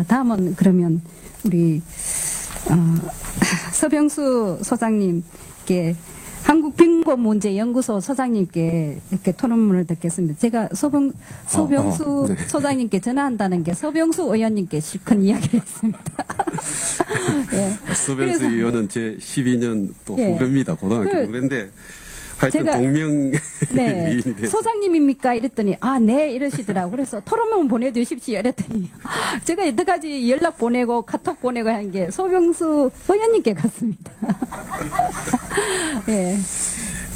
다음은 그러면 우리 서병수 소장님께 한국빈곤문제연구소 소장님께 이렇게 토론문을 듣겠습니다. 제가 서병수 네. 소장님께 전화한다는 게 서병수 의원님께 실컷 이야기를 했습니다. 예. 서병수 의원은 제 12년 또 예. 후배입니다. 고등학교 후배인데 하여튼 동명 네, 미인이 돼서. 소장님입니까? 이랬더니 네 이러시더라고. 그래서 토론문 보내주십시오 이랬더니 제가 여태까지 연락 보내고 카톡 보내고 한 게 서병수 의원님께 갔습니다. 예.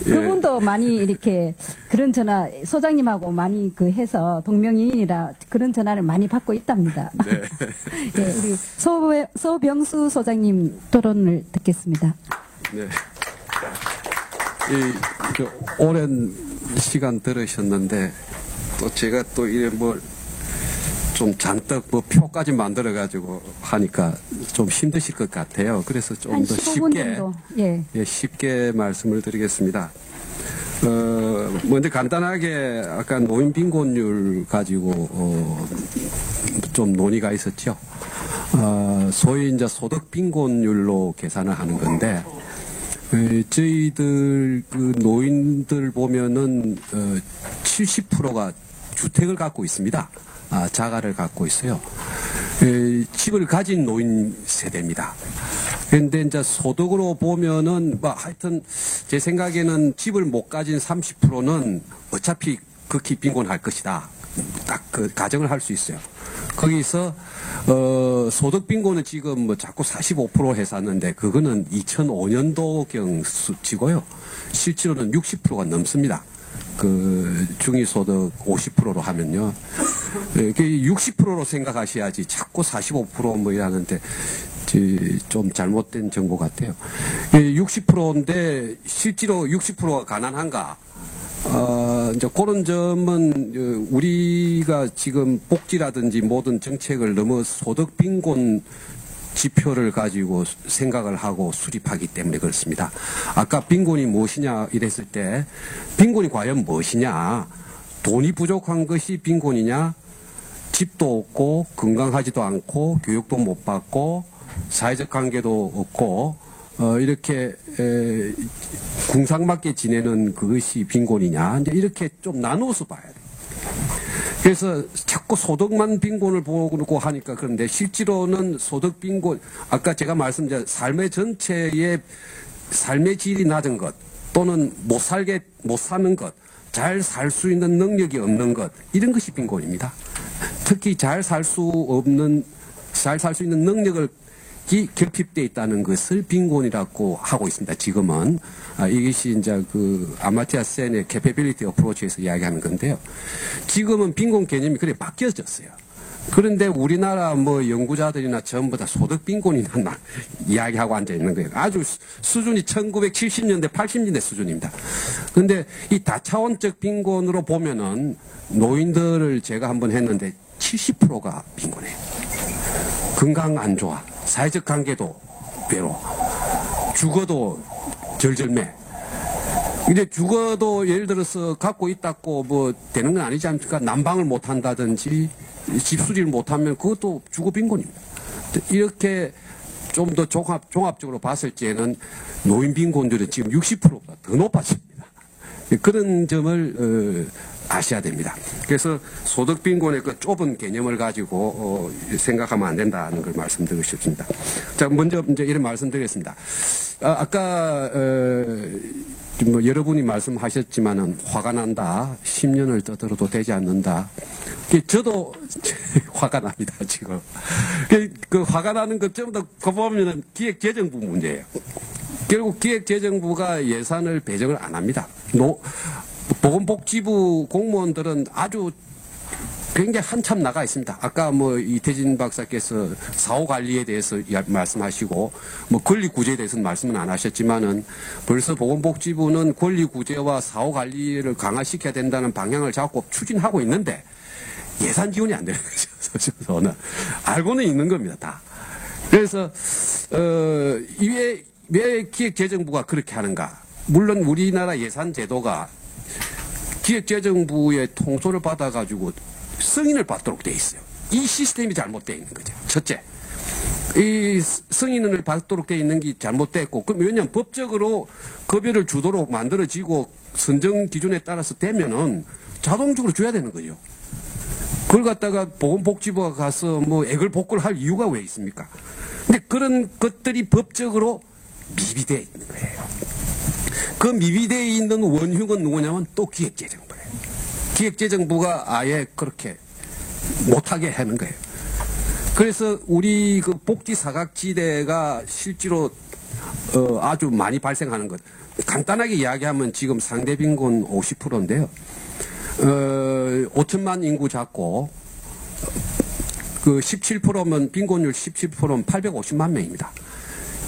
그분도 많이 이렇게 그런 전화 소장님하고 많이 해서 동명이인이라 그런 전화를 많이 받고 있답니다. 네. 예, 우리 서병수 소장님 토론을 듣겠습니다. 네. 오랜 시간 들으셨는데 또 제가 또 이래 좀 잔뜩 표까지 만들어 가지고 하니까 좀 힘드실 것 같아요. 그래서 좀 한 더 15분 쉽게 정도. 예. 쉽게 말씀을 드리겠습니다. 먼저 간단하게 아까 노인 빈곤율 가지고 좀 논의가 있었죠. 소위 이제 소득 빈곤율로 계산을 하는 건데 저희들 노인들 보면은 70%가 주택을 갖고 있습니다. 자가를 갖고 있어요. 집을 가진 노인 세대입니다. 그런데 이제 소득으로 보면은 하여튼 제 생각에는 집을 못 가진 30%는 어차피 극히 빈곤할 것이다. 딱 가정을 할 수 있어요. 거기서 소득 빈곤은 지금 자꾸 45% 해놨는데 그거는 2005년도경 수치고요. 실제로는 60%가 넘습니다. 중위소득 50%로 하면요. 60%로 생각하셔야지 자꾸 45% 이라는데 좀 잘못된 정보 같아요. 60%인데 실제로 60%가 가난한가? 이제 그런 점은 우리가 지금 복지라든지 모든 정책을 너무 소득 빈곤 지표를 가지고 생각을 하고 수립하기 때문에 그렇습니다. 아까 빈곤이 무엇이냐 이랬을 때 빈곤이 과연 무엇이냐? 돈이 부족한 것이 빈곤이냐? 집도 없고 건강하지도 않고 교육도 못 받고 사회적 관계도 없고 이렇게 궁상맞게 지내는 그것이 빈곤이냐 이제 이렇게 좀 나누어서 봐야 돼요. 그래서 자꾸 소득만 빈곤을 보고 하니까 그런데 실제로는 소득 빈곤 아까 제가 말씀드린 삶의 전체의 삶의 질이 낮은 것 또는 못 사는 것 잘 살 수 있는 능력이 없는 것 이런 것이 빈곤입니다. 특히 잘 살 수 있는 능력을 결핍되어 있다는 것을 빈곤이라고 하고 있습니다. 지금은 이것이 이제 아마티아 센의 capability approach에서 이야기하는 건데요. 지금은 빈곤 개념이 그래 바뀌어졌어요. 그런데 우리나라 연구자들이나 전부 다 소득 빈곤이나 이야기하고 앉아 있는 거예요. 아주 수준이 1970년대, 80년대 수준입니다. 그런데 이 다차원적 빈곤으로 보면은 노인들을 제가 한번 했는데 70%가 빈곤해요. 건강 안 좋아. 사회적 관계도 괴로워. 죽어도 절절매. 이제 죽어도 예를 들어서 갖고 있다고 되는 건 아니지 않습니까? 난방을 못 한다든지 집 수리를 못 하면 그것도 주거 빈곤입니다. 이렇게 좀 더 종합적으로 봤을 때는 노인 빈곤율은 지금 60%보다 더 높아집니다. 그런 점을 아셔야 됩니다. 그래서 소득 빈곤의 좁은 개념을 가지고 생각하면 안 된다는 걸 말씀드리고 싶습니다. 자, 먼저 이제 이런 말씀드리겠습니다. 아까 여러분이 말씀하셨지만은 화가 난다. 10년을 떠들어도 되지 않는다. 저도 화가 납니다, 지금. 화가 나는 것 전부 다 보면은 기획재정부 문제예요. 결국 기획재정부가 예산을 배정을 안 합니다. 보건복지부 공무원들은 아주 굉장히 한참 나가 있습니다. 아까 이태진 박사께서 사후관리에 대해서 말씀하시고 권리구제에 대해서는 말씀은 안 하셨지만은 벌써 보건복지부는 권리구제와 사후관리를 강화시켜야 된다는 방향을 잡고 추진하고 있는데 예산 지원이 안 되는 거죠. 저는 알고는 있는 겁니다. 다. 그래서 왜 기획재정부가 그렇게 하는가? 물론 우리나라 예산 제도가 기획재정부의 통솔을 받아가지고 승인을 받도록 돼 있어요. 이 시스템이 잘못되어 있는 거죠. 첫째. 이 승인을 받도록 되어 있는 게 잘못됐고, 그럼 왜냐하면 법적으로 급여를 주도록 만들어지고 선정 기준에 따라서 되면은 자동적으로 줘야 되는 거죠. 그걸 갖다가 보건복지부가 가서 뭐 애걸복걸 할 이유가 왜 있습니까? 근데 그런 것들이 법적으로 미비되어 있는 거예요. 그 미비되어 있는 원흉은 누구냐면 또 기획재정부예요. 기획재정부가 아예 그렇게 못하게 하는 거예요. 그래서 우리 그 복지 사각지대가 실제로 아주 많이 발생하는 것. 간단하게 이야기하면 지금 상대 빈곤 50%인데요. 5천만 인구 잡고 그 17%면 빈곤율 17%면 850만 명입니다.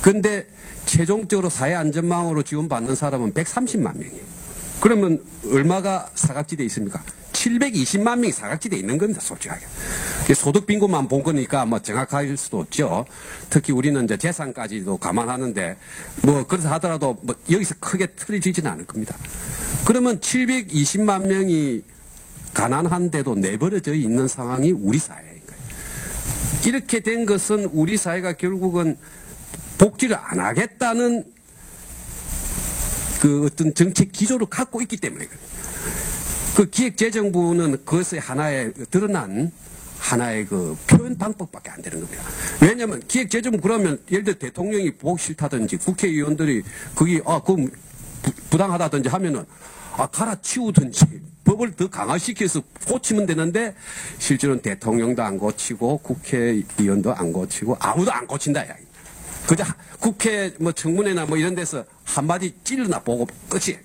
근데 최종적으로 사회안전망으로 지원받는 사람은 130만 명이에요. 그러면 얼마가 사각지대에 있습니까? 720만 명이 사각지대에 있는 겁니다, 솔직하게. 소득 빈곤만 본 거니까 뭐 정확할 수도 없죠. 특히 우리는 이제 재산까지도 감안하는데 뭐 그래서 하더라도 뭐 여기서 크게 틀어지지는 않을 겁니다. 그러면 720만 명이 가난한데도 내버려져 있는 상황이 우리 사회인 거예요. 이렇게 된 것은 우리 사회가 결국은 복지를 안 하겠다는 그 어떤 정책 기조를 갖고 있기 때문에 그래요. 그 기획재정부는 그것의 하나의 드러난 하나의 그 표현 방법밖에 안 되는 겁니다. 왜냐하면 기획재정부 그러면 예를 들어 대통령이 보기 싫다든지 국회의원들이 거기 그럼 부당하다든지 하면은 갈아치우든지 법을 더 강화시켜서 고치면 되는데 실제로는 대통령도 안 고치고 국회의원도 안 고치고 아무도 안 고친다. 그저 국회 청문회나 이런 데서 한마디 찔러나 보고 끝이에요.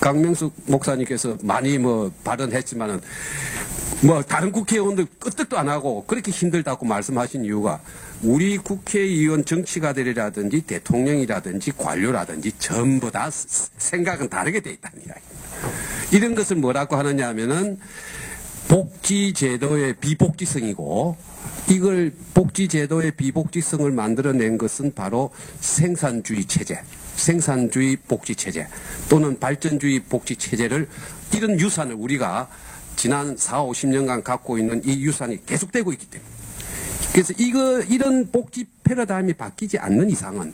강명숙 목사님께서 많이 발언했지만은 다른 국회의원들 끄떡도 안 하고 그렇게 힘들다고 말씀하신 이유가 우리 국회의원 정치가들이라든지 대통령이라든지 관료라든지 전부 다 생각은 다르게 돼 있다는 이야기입니다. 이런 것을 뭐라고 하느냐 하면은 복지제도의 비복지성이고 이걸 복지제도의 비복지성을 만들어낸 것은 바로 생산주의 체제, 생산주의 복지체제 또는 발전주의 복지체제를 이런 유산을 우리가 지난 4, 50년간 갖고 있는 이 유산이 계속되고 있기 때문에 그래서 이런 복지 패러다임이 바뀌지 않는 이상은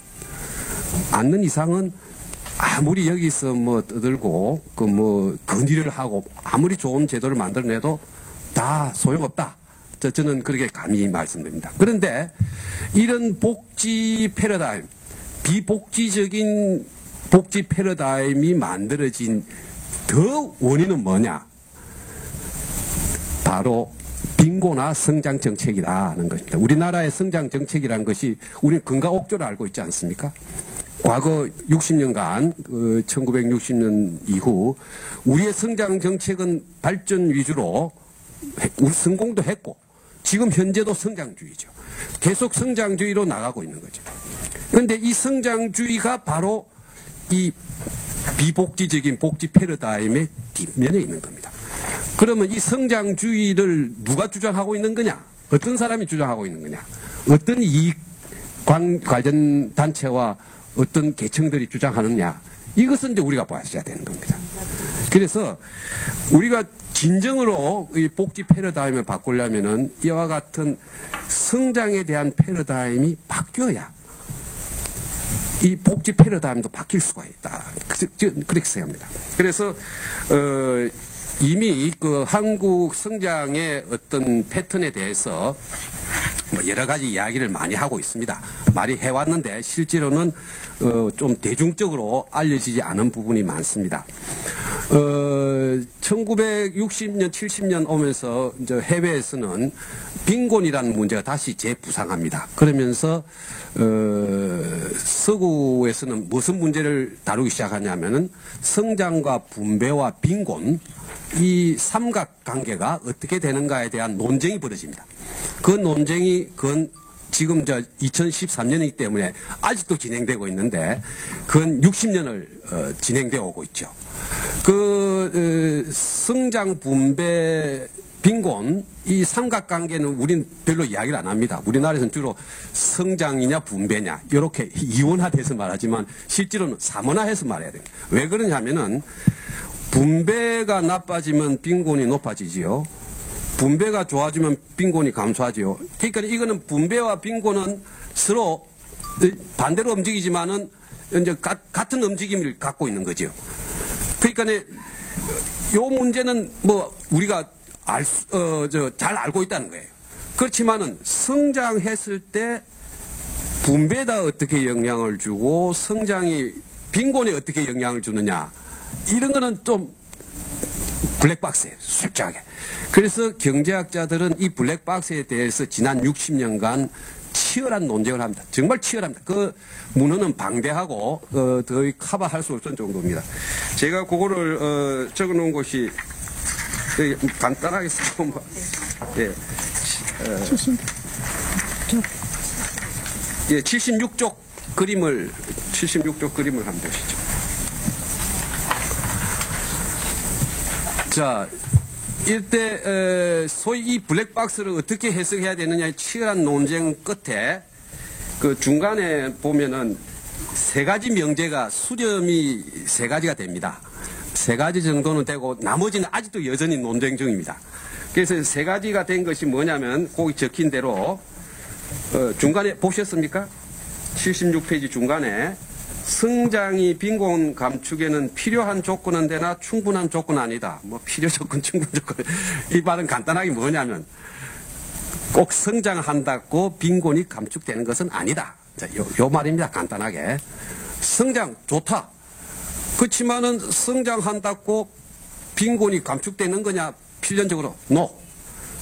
아무리 여기서 떠들고 건의를 하고 아무리 좋은 제도를 만들어내도 다 소용없다. 저는 그렇게 감히 말씀드립니다. 그런데 이런 복지 패러다임, 비복지적인 복지 패러다임이 만들어진 더 원인은 뭐냐? 바로 빈곤화 성장 정책이라는 것입니다. 우리나라의 성장 정책이라는 것이 우리는 금가옥조를 알고 있지 않습니까? 과거 60년간 1960년 이후 우리의 성장 정책은 발전 위주로 성공도 했고 지금 현재도 성장주의죠. 계속 성장주의로 나가고 있는 거죠. 그런데 이 성장주의가 바로 이 비복지적인 복지 패러다임의 뒷면에 있는 겁니다. 그러면 이 성장주의를 누가 주장하고 있는 거냐? 어떤 사람이 주장하고 있는 거냐? 어떤 이익 관련 단체와 어떤 계층들이 주장하느냐? 이것은 이제 우리가 봐야 되는 겁니다. 그래서 우리가 진정으로 이 복지 패러다임을 바꾸려면은 이와 같은 성장에 대한 패러다임이 바뀌어야 이 복지 패러다임도 바뀔 수가 있다. 그렇게 생각합니다. 그래서 이미 그 한국 성장의 어떤 패턴에 대해서 여러 가지 이야기를 많이 하고 있습니다. 많이 해왔는데 실제로는 좀 대중적으로 알려지지 않은 부분이 많습니다. 1960년, 70년 오면서 이제 해외에서는 빈곤이라는 문제가 다시 재부상합니다. 그러면서 서구에서는 무슨 문제를 다루기 시작하냐면은 성장과 분배와 빈곤 이 삼각관계가 어떻게 되는가에 대한 논쟁이 벌어집니다. 그 논쟁이 그건 지금 2013년이기 때문에 아직도 진행되고 있는데 그건 60년을 진행되어 오고 있죠. 성장, 분배, 빈곤 이 삼각관계는 우리는 별로 이야기를 안 합니다. 우리나라에서는 주로 성장이냐 분배냐 이렇게 이원화돼서 말하지만 실제로는 삼원화해서 말해야 됩니다. 왜 그러냐면은 분배가 나빠지면 빈곤이 높아지지요. 분배가 좋아지면 빈곤이 감소하지요. 그러니까 이거는 분배와 빈곤은 서로 반대로 움직이지만은 이제 같은 움직임을 갖고 있는 거죠. 그러니까 요 문제는 뭐 우리가 잘 알고 있다는 거예요. 그렇지만은 성장했을 때 분배에다 어떻게 영향을 주고 성장이 빈곤에 어떻게 영향을 주느냐 이런 거는 좀 블랙박스예요. 솔직하게. 그래서 경제학자들은 이 블랙박스에 대해서 지난 60년간 치열한 논쟁을 합니다. 정말 치열합니다. 그 문헌은 방대하고 더 커버할 수 없을 정도입니다. 제가 그거를 적어놓은 것이 간단하게 써본 예. 76쪽 그림을 한번 보시죠. 자, 이때 소위 이 블랙박스를 어떻게 해석해야 되느냐의 치열한 논쟁 끝에 그 중간에 보면은 세 가지 명제가 수렴이 세 가지가 됩니다. 세 가지 정도는 되고 나머지는 아직도 여전히 논쟁 중입니다. 그래서 세 가지가 된 것이 뭐냐면 거기 적힌 대로 중간에 보셨습니까? 76페이지 중간에 성장이 빈곤 감축에는 필요한 조건은 되나 충분한 조건은 아니다. 뭐 필요 조건, 충분 조건. 이 말은 간단하게 뭐냐면 꼭 성장한다고 빈곤이 감축되는 것은 아니다. 자, 요 말입니다. 간단하게. 성장 좋다. 그렇지만은 성장한다고 빈곤이 감축되는 거냐? 필연적으로 no.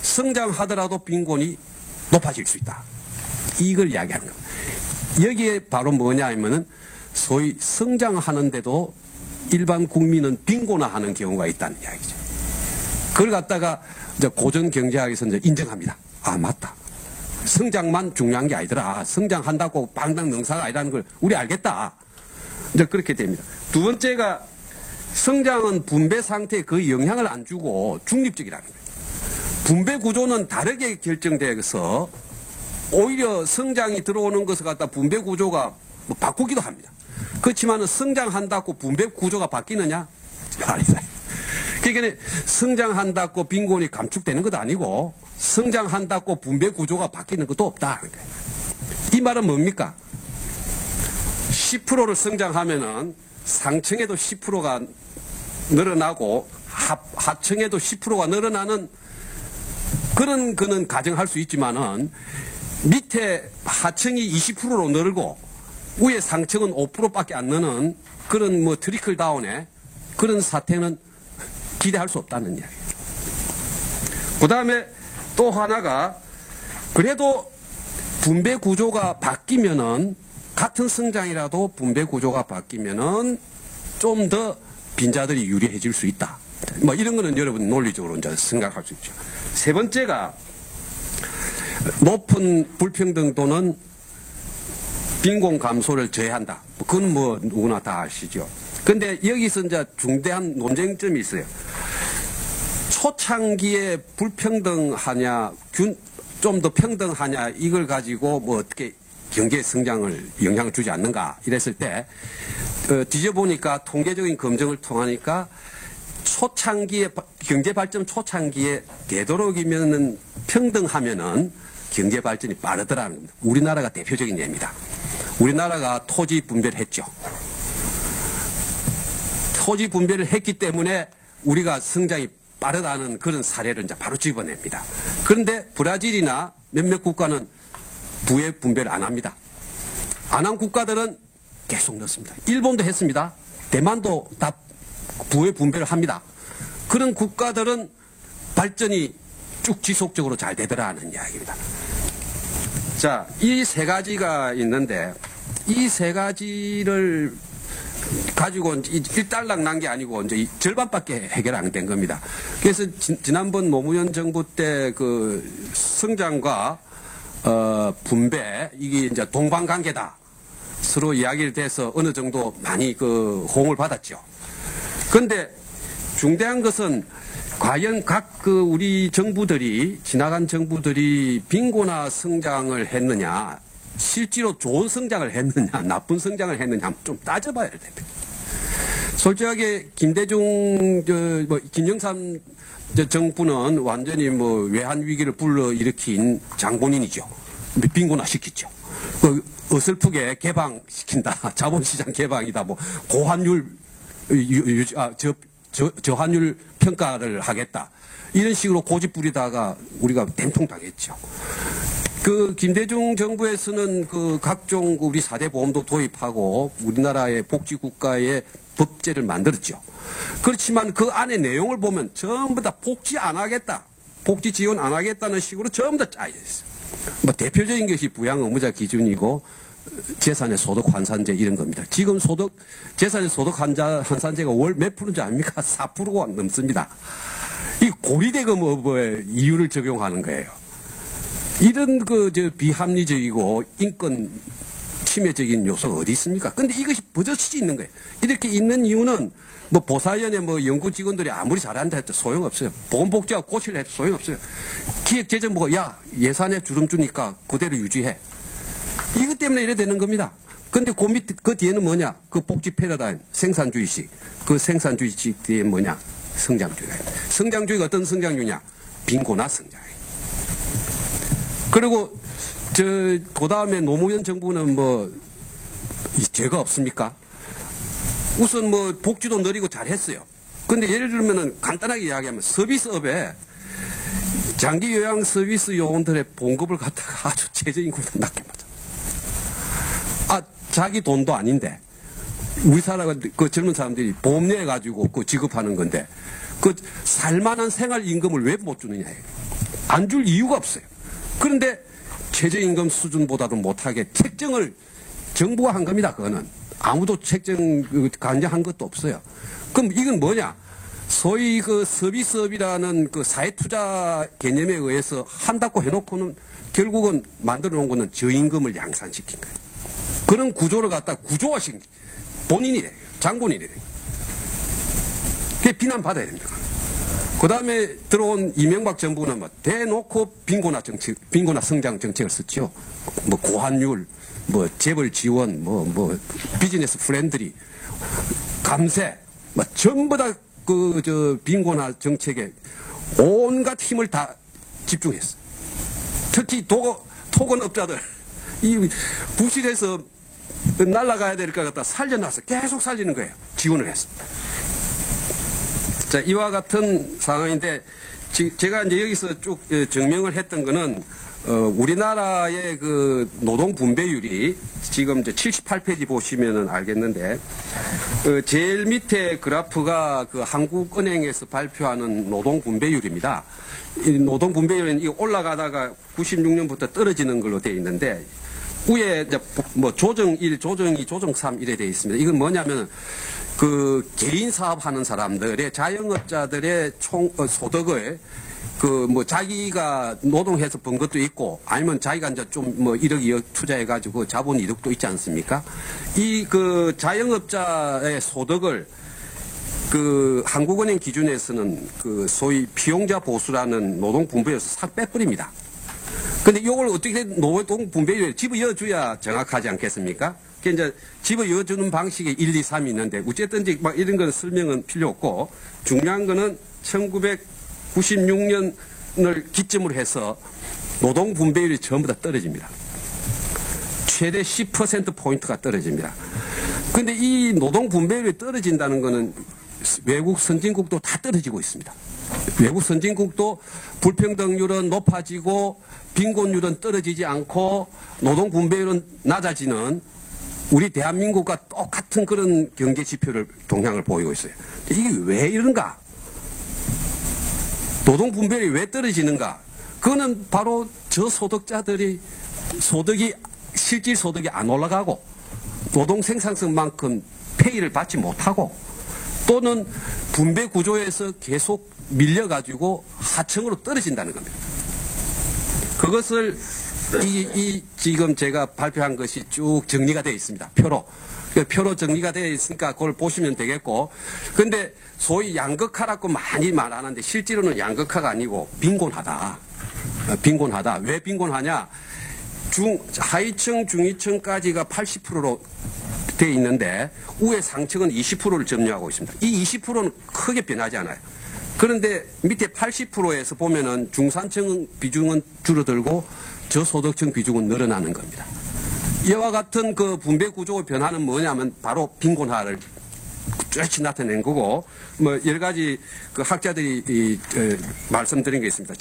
성장하더라도 빈곤이 높아질 수 있다. 이걸 이야기하는 겁니다. 여기에 바로 뭐냐 하면은 소위 성장하는데도 일반 국민은 빈곤화하는 경우가 있다는 이야기죠. 그걸 갖다가 이제 고전 경제학에서 이제 인정합니다. 아, 맞다. 성장만 중요한 게 아니더라. 성장한다고 방당 능사가 아니라는 걸 우리 알겠다. 이제 그렇게 됩니다. 두 번째가 성장은 분배 상태에 거의 영향을 안 주고 중립적이라는 거예요. 분배 구조는 다르게 결정돼서 오히려 성장이 들어오는 것을 갖다 분배 구조가 뭐 바꾸기도 합니다. 그렇지만 성장한다고 분배 구조가 바뀌느냐? 아니다. 그러니까 성장한다고 빈곤이 감축되는 것도 아니고 성장한다고 분배 구조가 바뀌는 것도 없다. 이 말은 뭡니까? 10%를 성장하면은 상층에도 10%가 늘어나고 하층에도 10%가 늘어나는 그런 거는 가정할 수 있지만은 밑에 하층이 20%로 늘고 위에 상층은 5%밖에 안 느는 그런 뭐 트리클 다운의 그런 사태는 기대할 수 없다는 이야기예요. 그 다음에 또 하나가 그래도 분배 구조가 바뀌면은 같은 성장이라도 분배 구조가 바뀌면은 좀 더 빈자들이 유리해질 수 있다. 뭐 이런 거는 여러분 논리적으로 이제 생각할 수 있죠. 세 번째가 높은 불평등도는 빈곤 감소를 저해한다. 그건 뭐 누구나 다 아시죠. 근데 여기서 이제 중대한 논쟁점이 있어요. 초창기에 불평등하냐, 좀 더 평등하냐, 이걸 가지고 뭐 어떻게 경제 성장을 영향을 주지 않는가 이랬을 때 뒤져보니까 통계적인 검증을 통하니까 초창기에 경제 발전 초창기에 되도록이면은 평등하면은 경제 발전이 빠르더라는 겁니다. 우리나라가 대표적인 예입니다. 우리나라가 토지 분배를 했죠. 토지 분배를 했기 때문에 우리가 성장이 빠르다는 그런 사례를 이제 바로 집어냅니다. 그런데 브라질이나 몇몇 국가는 부의 분배를 안 합니다. 안 한 국가들은 계속 넣습니다. 일본도 했습니다. 대만도 다 부의 분배를 합니다. 그런 국가들은 발전이 쭉 지속적으로 잘 되더라는 이야기입니다. 자, 이 세 가지가 있는데 이 세 가지를 가지고 일단락 난 게 아니고 이제 절반밖에 해결 안 된 겁니다. 그래서 지난번 노무현 정부 때 그 성장과 분배 이게 이제 동반관계다. 서로 이야기를 돼서 어느 정도 많이 그 호응을 받았죠. 그런데 중대한 것은 과연 각 그 우리 정부들이 지나간 정부들이 빈곤화 성장을 했느냐, 실제로 좋은 성장을 했느냐, 나쁜 성장을 했느냐 좀 따져봐야 됩니다. 솔직하게 김대중, 김영삼 이제 정부는 완전히 뭐 외환 위기를 불러일으킨 장본인이죠. 빈곤화 시키죠. 그 어설프게 개방시킨다. 자본시장 개방이다. 뭐 고환율 저환율 평가를 하겠다. 이런 식으로 고집 부리다가 우리가 된통당했죠. 그 김대중 정부에서는 그 각종 우리 4대 보험도 도입하고 우리나라의 복지국가의 법제를 만들었죠. 그렇지만 그 안에 내용을 보면 전부 다 복지 안 하겠다. 복지 지원 안 하겠다는 식으로 전부 다 짜여 있어요. 뭐 대표적인 것이 부양 의무자 기준이고 재산의 소득 환산제 이런 겁니다. 지금 재산의 소득 환산제가 월 몇 프로인지 아닙니까? 4%가 넘습니다. 이 고리대금업의 이유를 적용하는 거예요. 이런 비합리적이고 인권 침해적인 요소가 어디 있습니까? 근데 이것이 버젓이 있는 거예요. 이렇게 있는 이유는 뭐 보사위원회 뭐 연구 직원들이 아무리 잘한다 해도 소용없어요. 보건복지가 고치려 해도 소용없어요. 기획재정부가 야 예산에 주름 주니까 그대로 유지해. 이것 때문에 이래 되는 겁니다. 근데 그 뒤에는 뭐냐? 그 복지 패러다임, 생산주의식. 그 생산주의식 뒤에 뭐냐? 성장주의가. 성장주의가 어떤 성장주의냐? 빈곤화 성장이에요. 그리고 그 다음에 노무현 정부는 뭐 죄가 없습니까? 우선 뭐 복지도 느리고 잘했어요. 근데 예를 들면은 간단하게 이야기하면 서비스업에 장기 요양 서비스 요원들의 봉급을 갖다가 아주 최저임금보다 낮게 받아. 자기 돈도 아닌데 우리 그 젊은 사람들이 보험 내 가지고 그 지급하는 건데 그 살만한 생활 임금을 왜 못 주느냐. 안 줄 이유가 없어요. 그런데 최저임금 수준보다도 못하게 책정을 정부가 한 겁니다. 그거는 아무도 책정 관여한 것도 없어요. 그럼 이건 뭐냐? 소위 그 서비스업이라는 그 사회투자 개념에 의해서 한다고 해놓고는 결국은 만들어 놓은 거는 저임금을 양산시킨 거예요. 그런 구조를 갖다 구조화시킨 본인이래. 장본인이래. 그게 비난받아야 됩니다. 그 다음에 들어온 이명박 정부는 뭐 대놓고 빈곤화 성장 정책을 썼죠. 뭐 고환율, 뭐 재벌 지원, 뭐 비즈니스 프렌들리, 감세, 뭐 전부 다 빈곤화 정책에 온갖 힘을 다 집중했어. 특히 토건업자들, 이 부실해서 날아가야 될 것 같다 살려놔서 계속 살리는 거예요. 지원을 했어. 자, 이와 같은 상황인데, 제가 이제 여기서 쭉 증명을 했던 거는, 우리나라의 그 노동 분배율이 지금 이제 78페이지 보시면은 알겠는데, 제일 밑에 그래프가 그 한국은행에서 발표하는 노동 분배율입니다. 이 노동 분배율은 올라가다가 96년부터 떨어지는 걸로 되어 있는데, 위에 이제 뭐 조정 1, 조정 2, 조정 3 이래 되어 있습니다. 이건 뭐냐면 그 개인 사업하는 사람들의 자영업자들의 소득을 그 뭐 자기가 노동해서 번 것도 있고 아니면 자기가 이제 좀 뭐 1억 2억 투자해 가지고 자본 이득도 있지 않습니까? 이 그 자영업자의 소득을 그 한국은행 기준에서는 그 소위 피용자 보수라는 노동 분배에서 싹 빼버립니다. 근데 이걸 어떻게 노동 분배율에 집어넣어줘야 정확하지 않겠습니까? 그 이제 집어넣어주는 방식이 1, 2, 3이 있는데 어쨌든 막 이런 건 설명은 필요 없고 중요한 거는 1996년을 기점으로 해서 노동 분배율이 전부 다 떨어집니다. 최대 10%포인트가 떨어집니다. 근데 이 노동 분배율이 떨어진다는 거는 외국 선진국도 다 떨어지고 있습니다. 외국 선진국도 불평등률은 높아지고 빈곤율은 떨어지지 않고 노동 분배율은 낮아지는 우리 대한민국과 똑같은 그런 경제 지표를 동향을 보이고 있어요. 이게 왜 이런가? 노동 분배율이 왜 떨어지는가? 그거는 바로 저소득자들이 실질 소득이 안 올라가고 노동 생산성만큼 페이를 받지 못하고 또는 분배 구조에서 계속 밀려가지고 하층으로 떨어진다는 겁니다. 그것을 지금 제가 발표한 것이 쭉 정리가 되어 있습니다. 표로 정리가 되어 있으니까 그걸 보시면 되겠고. 근데 소위 양극화라고 많이 말하는데 실제로는 양극화가 아니고 빈곤하다. 빈곤하다. 왜 빈곤하냐? 하위층, 중위층까지가 80%로 되어 있는데 위에 상층은 20%를 점유하고 있습니다. 이 20%는 크게 변하지 않아요. 그런데 밑에 80%에서 보면은 중산층 비중은 줄어들고 저소득층 비중은 늘어나는 겁니다. 이와 같은 그 분배 구조 변화는 뭐냐면 바로 빈곤화를 뚜렷이 나타낸 거고, 뭐 여러 가지 그 학자들이 말씀드린 게 있습니다.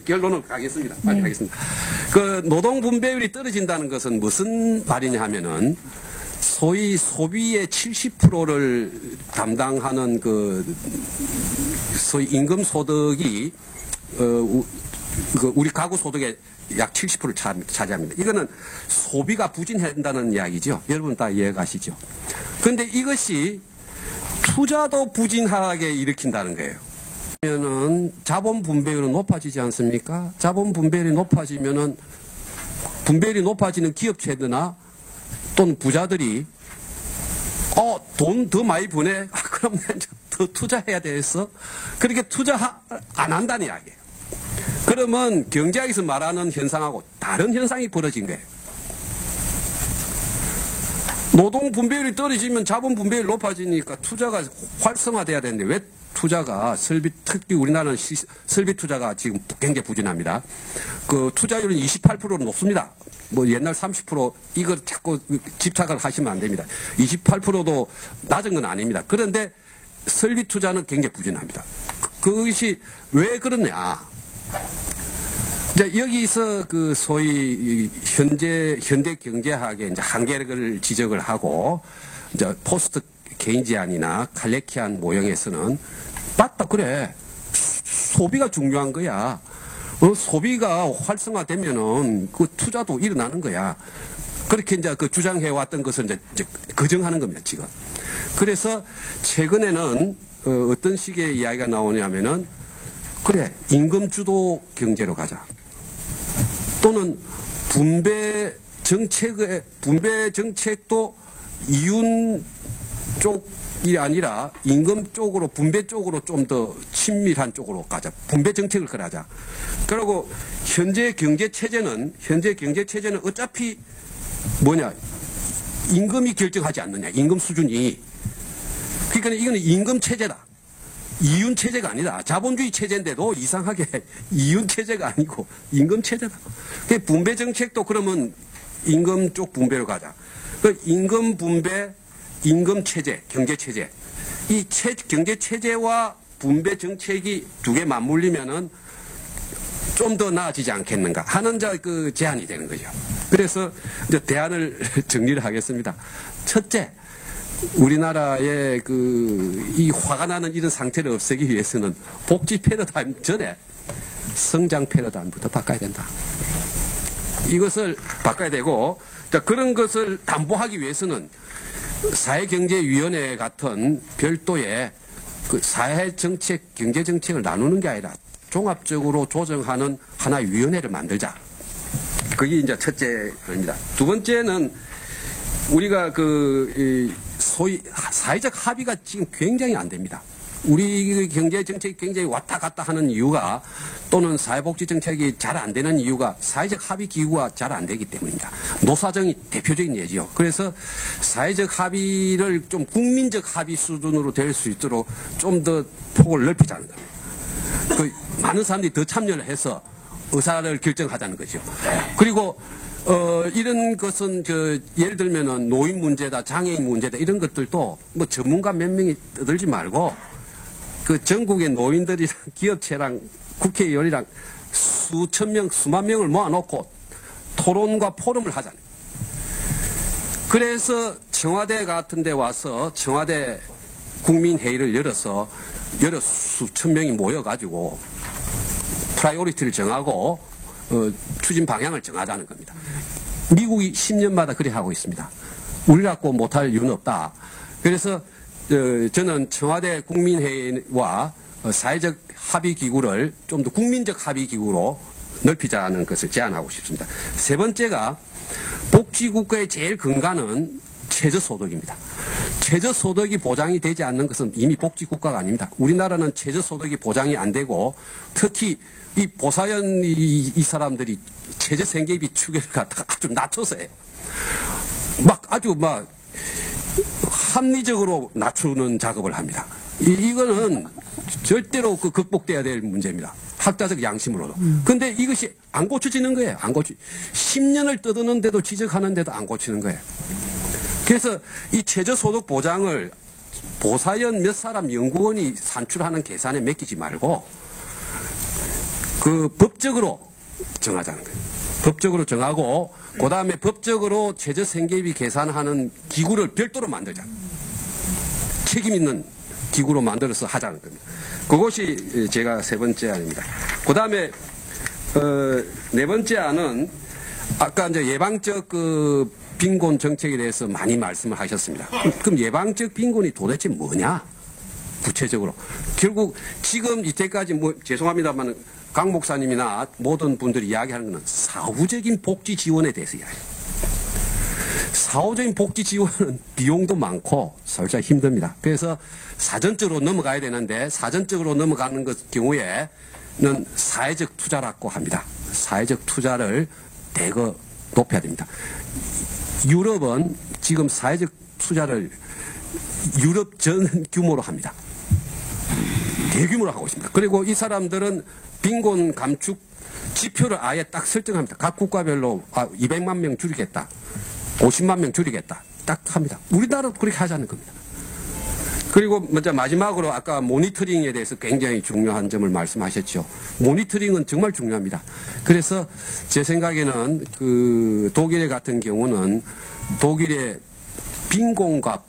결론을 가겠습니다. 빨리 하겠습니다. 그 노동 분배율이 떨어진다는 것은 무슨 말이냐 하면은 소위 소비의 70%를 담당하는 그 소위 임금 소득이 우리 가구 소득의 약 70%를 차지합니다. 이거는 소비가 부진한다는 이야기죠. 여러분 다 이해가시죠? 그런데 이것이 투자도 부진하게 일으킨다는 거예요. 그러면은 자본 분배율은 높아지지 않습니까? 자본 분배율이 높아지면은 분배율이 높아지는 기업체들이나 또는 부자들이 돈 더 많이 버네. 그럼 더 투자해야 되겠어? 그렇게 투자 안 한다는 이야기예요. 그러면 경제학에서 말하는 현상하고 다른 현상이 벌어진 거예요. 노동 분배율이 떨어지면 자본 분배율이 높아지니까 투자가 활성화돼야 되는데 왜 투자가 특히 우리나라는 설비 투자가 지금 굉장히 부진합니다. 그 투자율은 28%로 높습니다. 뭐 옛날 30% 이걸 자꾸 집착을 하시면 안 됩니다. 28%도 낮은 건 아닙니다. 그런데 설비 투자는 굉장히 부진합니다. 그것이 왜 그러냐? 이제 여기서 그 소위 현대 경제학의 이제 한계를 지적을 하고 이제 포스트 케인지안이나 칼레키안 모형에서는 맞다 그래 소비가 중요한 거야. 소비가 활성화되면은 그 투자도 일어나는 거야. 그렇게 이제 그 주장해 왔던 것을 이제 거정하는 겁니다 지금. 그래서 최근에는 어떤 식의 이야기가 나오냐면은 그래 임금 주도 경제로 가자. 또는 분배 정책도 이윤 쪽이 아니라 임금 쪽으로 분배 쪽으로 좀 더 친밀한 쪽으로 가자. 분배 정책을 걸어자. 그리고 현재 경제 체제는 어차피 뭐냐 임금이 결정하지 않느냐. 임금 수준이. 그러니까 이거는 임금 체제다. 이윤 체제가 아니다. 자본주의 체제인데도 이상하게 이윤 체제가 아니고 임금 체제다. 분배 정책도 그러면 임금 쪽 분배로 가자. 그 임금 분배, 임금 체제, 경제 체제. 이 경제 체제와 분배 정책이 두 개 맞물리면은 좀 더 나아지지 않겠는가 하는 그 제안이 되는 거죠. 그래서 이제 대안을 정리를 하겠습니다. 첫째. 우리나라의 이 화가 나는 이런 상태를 없애기 위해서는 복지 패러다임 전에 성장 패러다임부터 바꿔야 된다. 이것을 바꿔야 되고, 그런 것을 담보하기 위해서는 사회경제위원회 같은 별도의 그 사회정책, 경제정책을 나누는 게 아니라 종합적으로 조정하는 하나의 위원회를 만들자. 그게 이제 첫째입니다. 두 번째는 우리가 소위 사회적 합의가 지금 굉장히 안 됩니다. 우리 경제 정책이 굉장히 왔다 갔다 하는 이유가 또는 사회복지 정책이 잘 안 되는 이유가 사회적 합의 기구가 잘 안 되기 때문입니다. 노사정이 대표적인 예지요. 그래서 사회적 합의를 좀 국민적 합의 수준으로 될 수 있도록 좀 더 폭을 넓히자는 겁니다. 많은 사람들이 더 참여를 해서 의사를 결정하자는 거죠. 그리고 이런 것은 예를 들면은 노인 문제다, 장애인 문제다 이런 것들도 뭐 전문가 몇 명이 떠들지 말고 그 전국의 노인들이랑 기업체랑 국회의원이랑 수천 명, 수만 명을 모아놓고 토론과 포럼을 하잖아요. 그래서 청와대 같은 데 와서 청와대 국민회의를 열어서 수천 명이 모여가지고 프라이오리티를 정하고 추진 방향을 정하자는 겁니다. 미국이 10년마다 그래 하고 있습니다. 우리 갖고 못할 이유는 없다. 그래서 저는 청와대 국민회의와 사회적 합의기구를 좀 더 국민적 합의기구로 넓히자는 것을 제안하고 싶습니다. 세 번째가 복지국가의 제일 근간은 최저소득입니다. 최저소득이 보장이 되지 않는 것은 이미 복지국가가 아닙니다. 우리나라는 최저소득이 보장이 안 되고 특히 이 보사연 이 사람들이 최저생계비 추계를 갖다가 아주 낮춰서 해요. 아주 합리적으로 낮추는 작업을 합니다. 이거는 절대로 극복돼야 될 문제입니다. 학자적 양심으로도. 근데 이것이 안 고쳐지는 거예요. 안 고치. 10년을 떠드는데도 지적하는데도 안 고치는 거예요. 그래서 이 최저소득 보장을 보사연 몇 사람 연구원이 산출하는 계산에 맡기지 말고 그 법적으로 정하자는 거예요. 법적으로 정하고 그 다음에 법적으로 최저생계비 계산하는 기구를 별도로 만들자. 책임 있는 기구로 만들어서 하자는 겁니다. 그것이 제가 세 번째 안입니다. 그 다음에 네 번째 안은 아까 이제 예방적 빈곤 정책에 대해서 많이 말씀을 하셨습니다. 그럼 예방적 빈곤이 도대체 뭐냐? 구체적으로. 결국 지금 이때까지 죄송합니다만 강 목사님이나 모든 분들이 이야기하는 것은 사후적인 복지 지원에 대해서 이야기해요. 사후적인 복지 지원은 비용도 많고 살짝 힘듭니다. 그래서 사전적으로 넘어가야 되는데 사전적으로 넘어가는 경우에는 사회적 투자라고 합니다. 사회적 투자를 대거 높여야 됩니다. 유럽은 지금 사회적 투자를 유럽 전 규모로 합니다. 대규모로 하고 있습니다. 그리고 이 사람들은 빈곤 감축 지표를 아예 딱 설정합니다. 각 국가별로 200만 명 줄이겠다. 50만 명 줄이겠다. 딱 합니다. 우리나라도 그렇게 하자는 겁니다. 그리고 먼저 마지막으로 아까 모니터링에 대해서 굉장히 중요한 점을 말씀하셨죠. 모니터링은 정말 중요합니다. 그래서 제 생각에는 독일 같은 경우는 독일의 빈곤과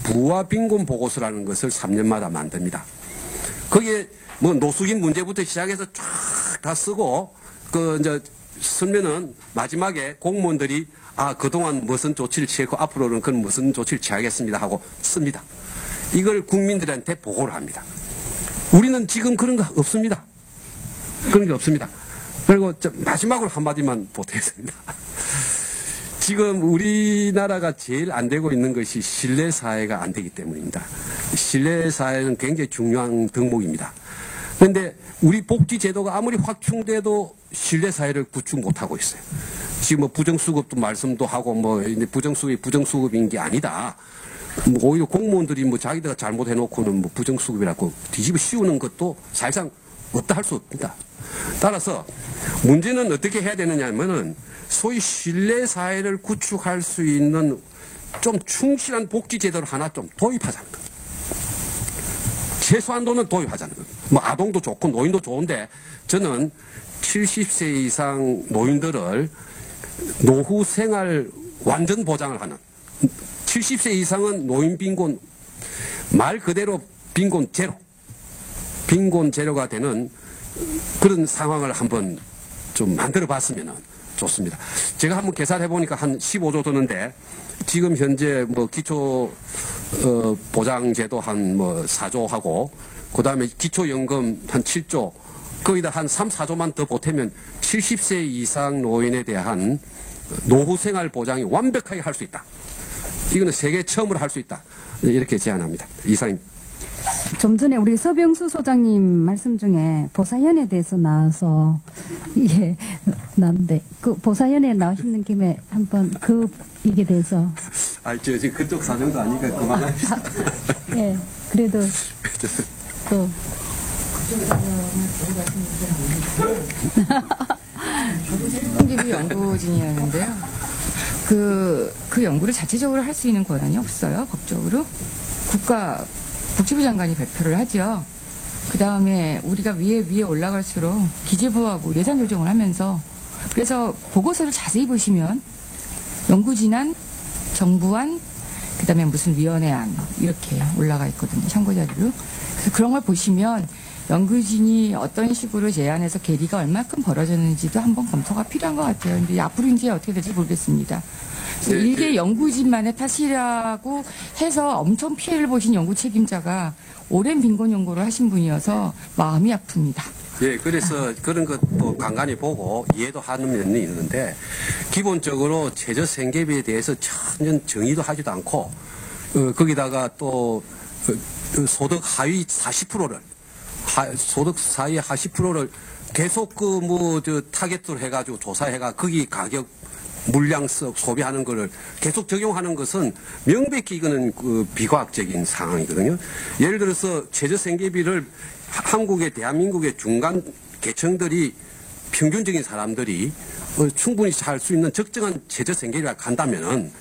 부와 빈곤 보고서라는 것을 3년마다 만듭니다. 거기에 노숙인 문제부터 시작해서 쫙 다 쓰고 이제 쓰면은 마지막에 공무원들이 그동안 무슨 조치를 취했고 앞으로는 그런 무슨 조치를 취하겠습니다 하고 씁니다. 이걸 국민들한테 보고를 합니다. 우리는 지금 그런 거 없습니다. 그런 게 없습니다. 그리고 마지막으로 한마디만 보태겠습니다. 지금 우리나라가 제일 안 되고 있는 것이 신뢰사회가 안 되기 때문입니다. 신뢰사회는 굉장히 중요한 덕목입니다. 그런데 우리 복지제도가 아무리 확충돼도 신뢰사회를 구축 못하고 있어요. 지금 부정수급도 말씀도 하고 부정수급이 부정수급인 게 아니다. 오히려 공무원들이 자기들가 잘못해놓고는 부정수급이라고 뒤집어 씌우는 것도 사실상 없다 할 수 없습니다. 따라서 문제는 어떻게 해야 되느냐면은 소위 신뢰사회를 구축할 수 있는 좀 충실한 복지제도를 하나 좀 도입하자는 겁니다. 최소한도는 도입하자는 겁니다. 아동도 좋고 노인도 좋은데 저는 70세 이상 노인들을 노후 생활 완전 보장을 하는 70세 이상은 노인 빈곤 말 그대로 빈곤 제로가 되는 그런 상황을 한번 좀 만들어 봤으면 좋습니다. 제가 한번 계산해 보니까 한 15조 드는데 지금 현재 기초 보장제도 한 4조 하고 그다음에 기초연금 한 7조 거기다 한 3, 4조만 더 보태면 70세 이상 노인에 대한 노후 생활 보장이 완벽하게 할 수 있다. 이거는 세계 처음으로 할 수 있다. 이렇게 제안합니다. 이상입니다. 좀 전에 우리 서병수 소장님 말씀 중에 보사연에 대해서 나와서 나는데 보사연에 나오시는 김에 한번 이게 대해서 지금 그쪽 사정도 아니니까 그만합시다. 예, 그래도 성기부 연구진이었는데요. 그 연구를 자체적으로 할 수 있는 권한이 없어요. 법적으로. 복지부 장관이 발표를 하죠. 그 다음에 우리가 위에 올라갈수록 기재부하고 예산 조정을 하면서 그래서 보고서를 자세히 보시면 연구진안, 정부안, 그 다음에 무슨 위원회안 이렇게 올라가 있거든요. 참고자료로. 그래서 그런 걸 보시면 연구진이 어떤 식으로 제안해서 계리가 얼마큼 벌어졌는지도 한번 검토가 필요한 것 같아요. 근데 앞으로 이제 어떻게 될지 모르겠습니다. 이게 연구진만의 탓이라고 해서 엄청 피해를 보신 연구 책임자가 오랜 빈곤 연구를 하신 분이어서 마음이 아픕니다. 예, 그래서 그런 것도 간간히 보고 이해도 하는 면이 있는데 기본적으로 최저생계비에 대해서 전혀 정의도 하지도 않고 거기다가 또 소득 하위 40%를 소득 사이 40%를 계속 타겟으로 해가지고 조사해가 거기 가격 물량 소비하는 거를 계속 적용하는 것은 명백히 이거는 그 비과학적인 상황이거든요. 예를 들어서 최저생계비를 한국의 대한민국의 중간 계층들이 평균적인 사람들이 충분히 살 수 있는 적정한 최저생계비를 간다면은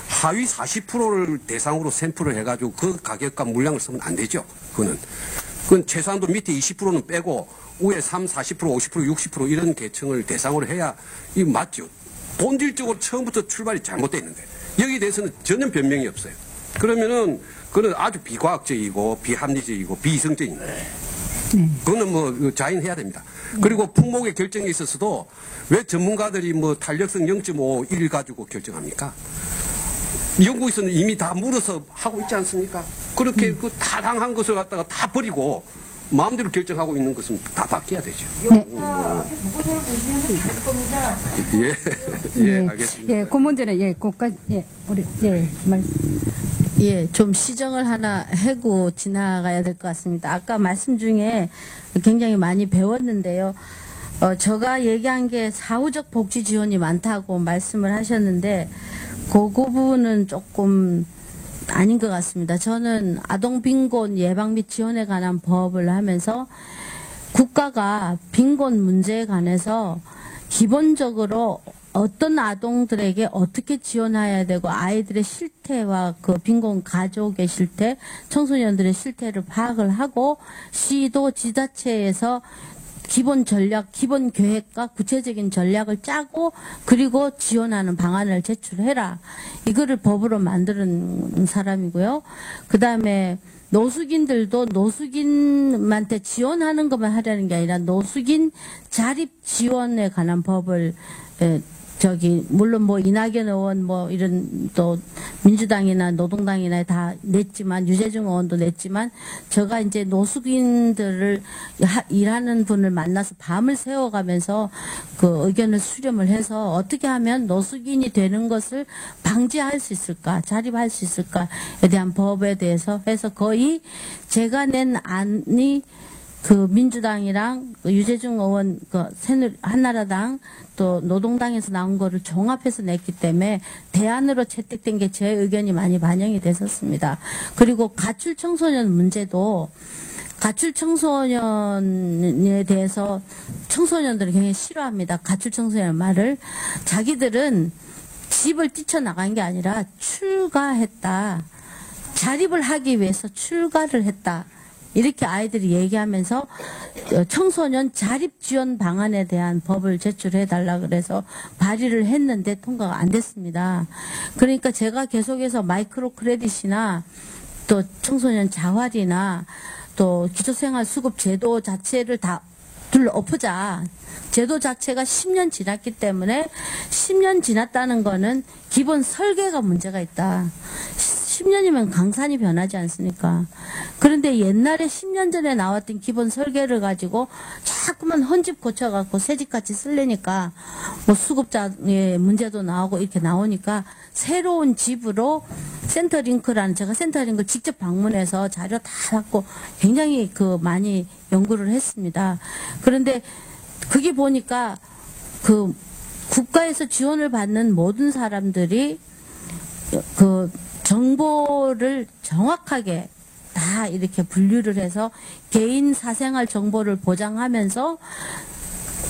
하위 40%를 대상으로 샘플을 해가지고 그 가격과 물량을 쓰면 안 되죠. 그건 최소한도 밑에 20%는 빼고 위에 3, 40%, 50%, 60% 이런 계층을 대상으로 해야 이거 맞죠. 본질적으로 처음부터 출발이 잘못되어 있는 거예요. 여기에 대해서는 전혀 변명이 없어요. 그러면은 그는 아주 비과학적이고 비합리적이고 비이성적인 거예요. 그거는 뭐 자인해야 됩니다. 그리고 품목의 결정에 있어서도 왜 전문가들이 뭐 탄력성 0.5, 1 가지고 결정합니까? 영국에서는 이미 다 물어서 하고 있지 않습니까? 그렇게 그 타당한 것을 갖다가 다 버리고 마음대로 결정하고 있는 것은 다 바뀌어야 되죠. 예, 알겠습니다. 예, 그 문제는 예, 꼭까지 예, 우리 예, 예, 좀 시정을 하나 하고 지나가야 될 것 같습니다. 아까 말씀 중에 굉장히 많이 배웠는데요. 제가 얘기한 게 사후적 복지 지원이 많다고 말씀을 하셨는데 그 부분은 조금 아닌 것 같습니다. 저는 아동 빈곤 예방 및 지원에 관한 법을 하면서 국가가 빈곤 문제에 관해서 기본적으로 어떤 아동들에게 어떻게 지원해야 되고 아이들의 실태와 그 빈곤 가족의 실태, 청소년들의 실태를 파악을 하고 시도 지자체에서 기본 전략, 기본 계획과 구체적인 전략을 짜고 그리고 지원하는 방안을 제출해라. 이거를 법으로 만드는 사람이고요. 그 다음에 노숙인들도 노숙인한테 지원하는 것만 하려는 게 아니라 노숙인 자립 지원에 관한 법을 물론 뭐 이낙연 의원 뭐 이런 또 민주당이나 노동당이나 다 냈지만 유재중 의원도 냈지만 제가 이제 노숙인들을 일하는 분을 만나서 밤을 새워가면서 그 의견을 수렴을 해서 어떻게 하면 노숙인이 되는 것을 방지할 수 있을까, 자립할 수 있을까에 대한 법에 대해서 해서 거의 제가 낸 안이 그 민주당이랑 유재중 의원 그 한나라당 또 노동당에서 나온 거를 종합해서 냈기 때문에 대안으로 채택된 게 제 의견이 많이 반영이 됐었습니다. 그리고 가출 청소년 문제도 가출 청소년에 대해서 청소년들은 굉장히 싫어합니다. 가출 청소년 말을 자기들은 집을 뛰쳐나간 게 아니라 출가했다. 자립을 하기 위해서 출가를 했다. 이렇게 아이들이 얘기하면서 청소년 자립 지원 방안에 대한 법을 제출해 달라 그래서 발의를 했는데 통과가 안 됐습니다. 그러니까 제가 계속해서 마이크로 크레딧이나 또 청소년 자활이나 또 기초생활 수급 제도 자체를 다 엎으자. 제도 자체가 10년 지났기 때문에 10년 지났다는 거는 기본 설계가 문제가 있다. 10년이면 강산이 변하지 않습니까? 그런데 옛날에 10년 전에 나왔던 기본 설계를 가지고 자꾸만 헌집 고쳐갖고 새집같이 쓰려니까 뭐 수급자의 문제도 나오고 이렇게 나오니까 새로운 집으로 센터링크라는 제가 센터링크 직접 방문해서 자료 다 받고 굉장히 그 많이 연구를 했습니다. 그런데 그게 보니까 그 국가에서 지원을 받는 모든 사람들이 그 정보를 정확하게 다 이렇게 분류를 해서 개인 사생활 정보를 보장하면서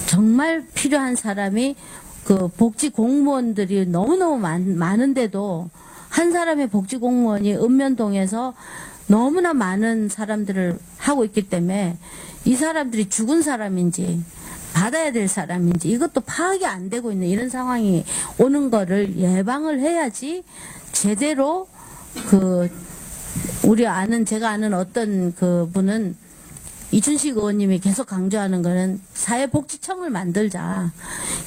정말 필요한 사람이 그 복지 공무원들이 너무너무 많은데도 한 사람의 복지 공무원이 읍면동에서 너무나 많은 사람들을 하고 있기 때문에 이 사람들이 죽은 사람인지 받아야 될 사람인지 이것도 파악이 안 되고 있는 이런 상황이 오는 거를 예방을 해야지 제대로 그 제가 아는 어떤 그 분은 이춘식 의원님이 계속 강조하는 거는 사회복지청을 만들자.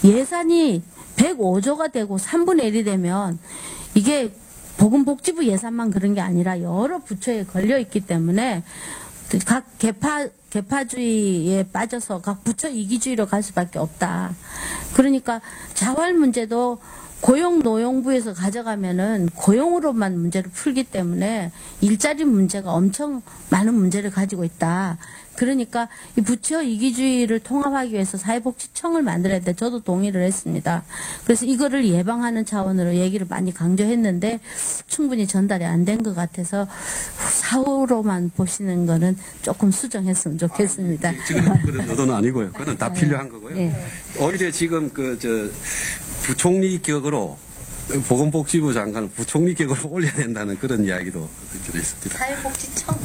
예산이 105조가 되고 3분의 1이 되면 이게 보건복지부 예산만 그런 게 아니라 여러 부처에 걸려 있기 때문에 각 개파 개파주의에 빠져서 각 부처 이기주의로 갈 수밖에 없다. 그러니까 자활 문제도 고용 노용부에서 가져가면은 고용으로만 문제를 풀기 때문에 일자리 문제가 엄청 많은 문제를 가지고 있다. 그러니까 이 부처 이기주의를 통합하기 위해서 사회복지청을 만들어야 돼. 저도 동의를 했습니다. 그래서 이거를 예방하는 차원으로 얘기를 많이 강조했는데 충분히 전달이 안 된 것 같아서 사후로만 보시는 거는 조금 수정했으면 좋겠습니다. 지금 그런 의도는 아니고요. 그건 다 필요한 거고요. 오히려 지금 부총리 격으로 보건복지부 장관을 부총리 격으로 올려야 된다는 그런 이야기도 들었습니다. 사회복지청.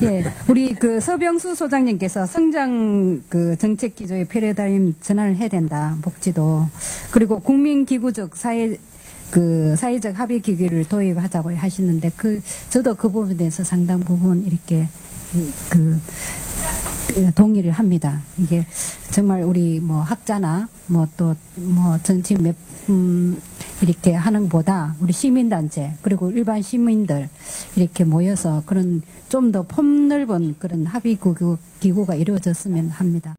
예, 우리 서병수 소장님께서 성장 정책 기조의 패러다임 전환을 해야 된다. 복지도. 그리고 국민기구적 사회적 합의 기구를 도입하자고 하시는데 저도 그 부분에 대해서 상당 부분 이렇게 동의를 합니다. 이게 정말 우리 학자나 정치 이렇게 하는 것보다 우리 시민단체 그리고 일반 시민들 이렇게 모여서 그런 좀 더 폭넓은 그런 합의 기구가 이루어졌으면 합니다.